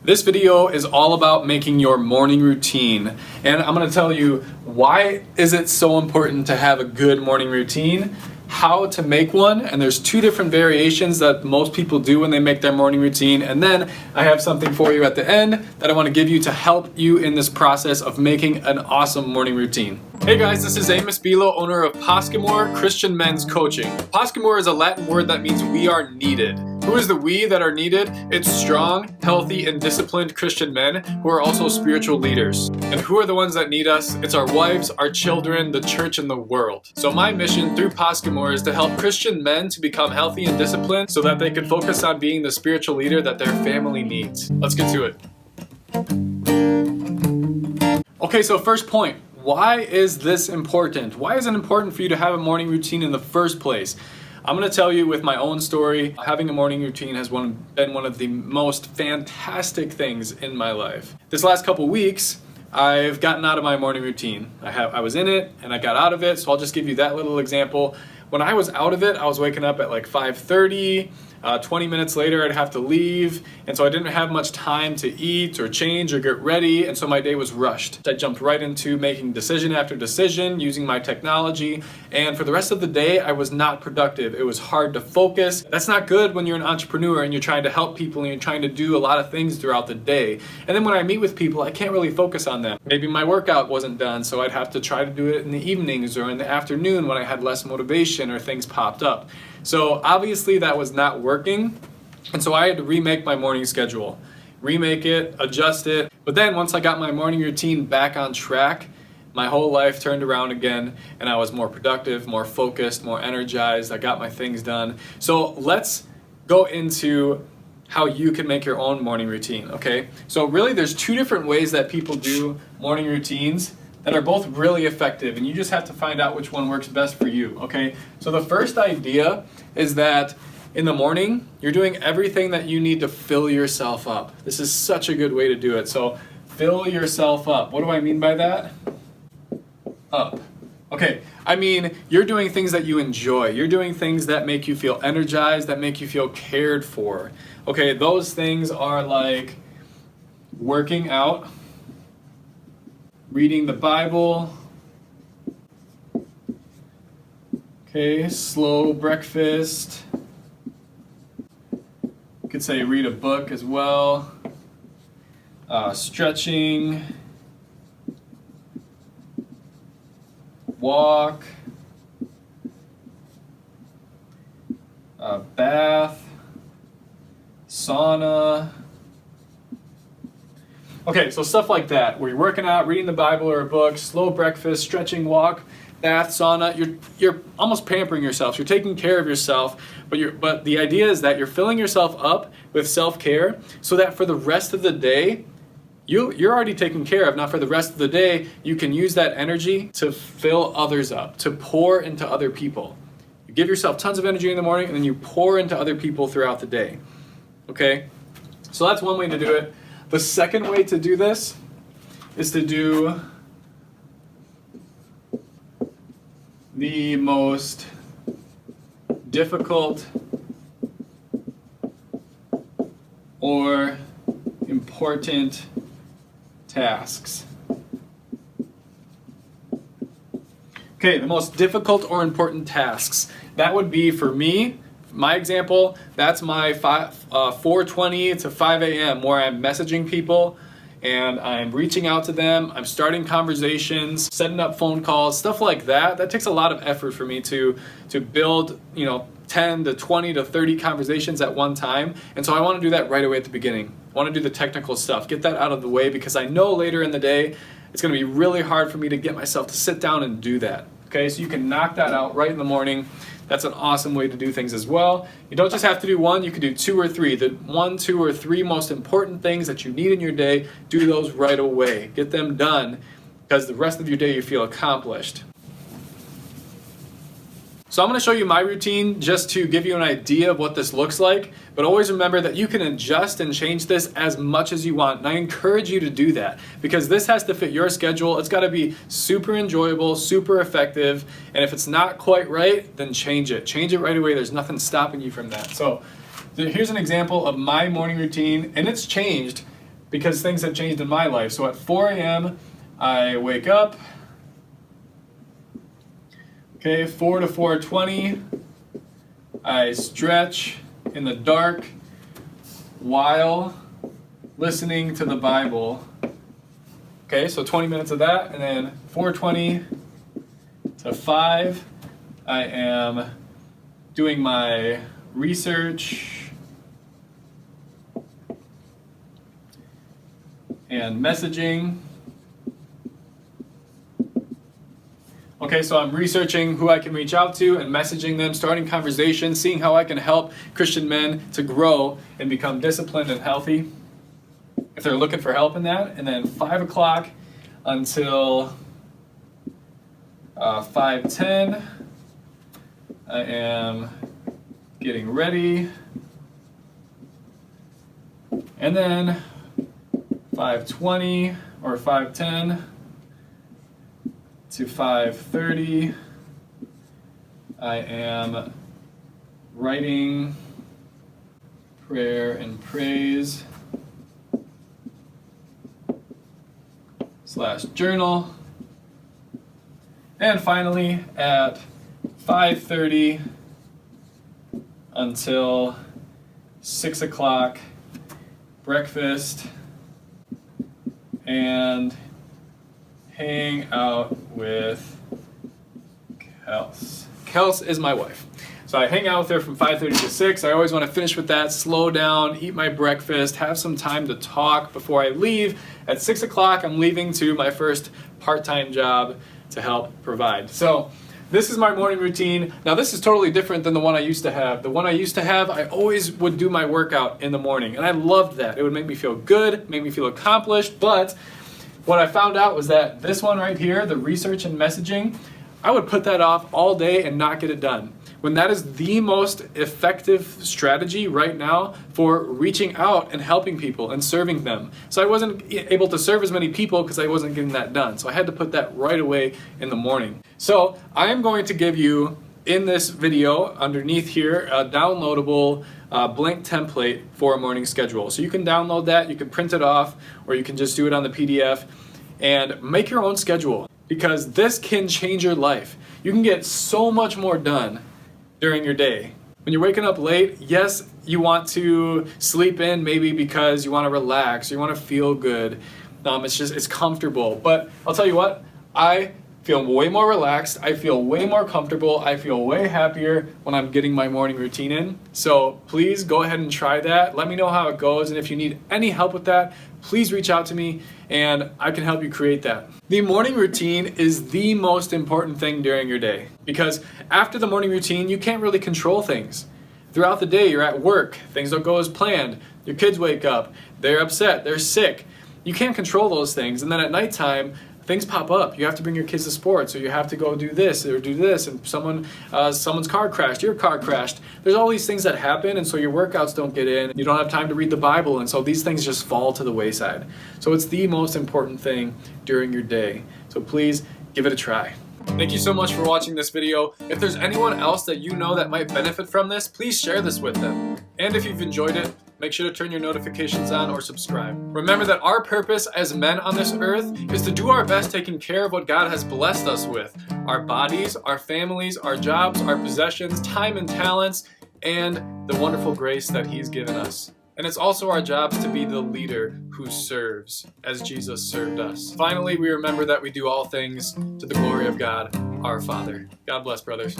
This video is all about making your morning routine, and I'm going to tell you why is it so important to have a good morning routine, how to make one, and there's two different variations that most people do when they make their morning routine, and then I have something for you at the end that I want to give you to help you in this process of making an awesome morning routine. Hey guys, this is Amos Bilo, owner of Poscamore Christian Men's Coaching. Poscamore is a Latin word that means we are needed. Who is the we that are needed? It's strong, healthy, and disciplined Christian men who are also spiritual leaders. And who are the ones that need us? It's our wives, our children, the church, and the world. So my mission through Poscamore is to help Christian men to become healthy and disciplined so that they can focus on being the spiritual leader that their family needs. Let's get to it. Okay, so first point. Why is this important? Why is it important for you to have a morning routine in the first place? I'm going to tell you with my own story. Having a morning routine has been one of the most fantastic things in my life. This last couple weeks, I've gotten out of my morning routine. I was in it and I got out of it, so I'll just give you that little example. When I was out of it, I was waking up at like 5:30. 20 minutes later, I'd have to leave, and so I didn't have much time to eat or change or get ready, and so my day was rushed. I jumped right into making decision after decision, using my technology, and for the rest of the day, I was not productive. It was hard to focus. That's not good when you're an entrepreneur and you're trying to help people and you're trying to do a lot of things throughout the day. And then when I meet with people, I can't really focus on them. Maybe my workout wasn't done, so I'd have to try to do it in the evenings or in the afternoon when I had less motivation or things popped up. So obviously that was not working, and so I had to remake my morning schedule, remake it, adjust it. But then once I got my morning routine back on track, my whole life turned around again, and I was more productive, more focused, more energized. I got my things done. So let's go into how you can make your own morning routine, okay? So really there's two different ways that people do morning routines that are both really effective, and you just have to find out which one works best for you, okay? So the first idea is that in the morning, you're doing everything that you need to fill yourself up. This is such a good way to do it. So fill yourself up. What do I mean by that? Up. Okay, I mean, you're doing things that you enjoy. You're doing things that make you feel energized, that make you feel cared for. Okay, those things are like working out, reading the Bible, okay, slow breakfast. You could say read a book as well, stretching, walk, bath, sauna. Okay, so stuff like that, where you're working out, reading the Bible or a book, slow breakfast, stretching, walk, bath, sauna, you're almost pampering yourself. You're taking care of yourself, but the idea is that you're filling yourself up with self-care so that for the rest of the day, you're already taken care of. Now for the rest of the day, you can use that energy to fill others up, to pour into other people. You give yourself tons of energy in the morning and then you pour into other people throughout the day. Okay? So that's one way to do it. The second way to do this is to do the most difficult or important tasks. Okay, the most difficult or important tasks. That would be, for me, my example, that's my 4:20 to 5 a.m. where I'm messaging people and I'm reaching out to them, I'm starting conversations, setting up phone calls, stuff like that. That takes a lot of effort for me to build, 10 to 20 to 30 conversations at one time. And so I want to do that right away at the beginning. I want to do the technical stuff, get that out of the way, because I know later in the day it's going to be really hard for me to get myself to sit down and do that. Okay, so you can knock that out right in the morning. That's an awesome way to do things as well. You don't just have to do one, you could do two or three. The 1, 2, or 3 most important things that you need in your day, do those right away. Get them done, because the rest of your day you feel accomplished. So I'm going to show you my routine just to give you an idea of what this looks like, but always remember that you can adjust and change this as much as you want, and I encourage you to do that because this has to fit your schedule. It's got to be super enjoyable, super effective, and if it's not quite right, then change it. Change it right away. There's nothing stopping you from that. So here's an example of my morning routine, and it's changed because things have changed in my life. So at 4 a.m., I wake up. Okay, 4 to 4:20, I stretch in the dark while listening to the Bible. Okay, so 20 minutes of that, and then 4:20 to 5, I am doing my research and messaging. Okay, so I'm researching who I can reach out to and messaging them, starting conversations, seeing how I can help Christian men to grow and become disciplined and healthy if they're looking for help in that. And then 5 o'clock until 5:10, I am getting ready. And then 5:20 or 5:10 to 5:30, I am writing prayer and praise / journal. And finally, at 5:30 until 6 o'clock, breakfast and hang out with Kels. Kels is my wife. So I hang out with her from 5:30 to 6. I always want to finish with that, slow down, eat my breakfast, have some time to talk before I leave. At 6 o'clock, I'm leaving to my first part-time job to help provide. So this is my morning routine. Now this is totally different than the one I used to have. The one I used to have, I always would do my workout in the morning, and I loved that. It would make me feel good, make me feel accomplished, but what I found out was that this one right here, the research and messaging, I would put that off all day and not get it done. When that is the most effective strategy right now for reaching out and helping people and serving them. So I wasn't able to serve as many people because I wasn't getting that done. So I had to put that right away in the morning. So I am going to give you in this video underneath here a downloadable blank template for a morning schedule. So you can download that, you can print it off, or you can just do it on the PDF and make your own schedule, because this can change your life. You can get so much more done during your day. When you're waking up late, yes, you want to sleep in maybe because you want to relax, you want to feel good. It's comfortable. But I'll tell you what, I feel way more relaxed, I feel way more comfortable, I feel way happier when I'm getting my morning routine in. So please go ahead and try that. Let me know how it goes, and if you need any help with that, please reach out to me and I can help you create that. The morning routine is the most important thing during your day, because after the morning routine, you can't really control things. Throughout the day, you're at work, things don't go as planned, your kids wake up, they're upset, they're sick. You can't control those things, and then at nighttime, things pop up. You have to bring your kids to sports, or you have to go do this or do this, and someone's car crashed, your car crashed. There's all these things that happen, and so your workouts don't get in. You don't have time to read the Bible, and so these things just fall to the wayside. So it's the most important thing during your day. So please give it a try. Thank you so much for watching this video. If there's anyone else that you know that might benefit from this, please share this with them. And if you've enjoyed it, make sure to turn your notifications on or subscribe. Remember that our purpose as men on this earth is to do our best taking care of what God has blessed us with. Our bodies, our families, our jobs, our possessions, time and talents, and the wonderful grace that He's given us. And it's also our jobs to be the leader who serves as Jesus served us. Finally, we remember that we do all things to the glory of God, our Father. God bless, brothers.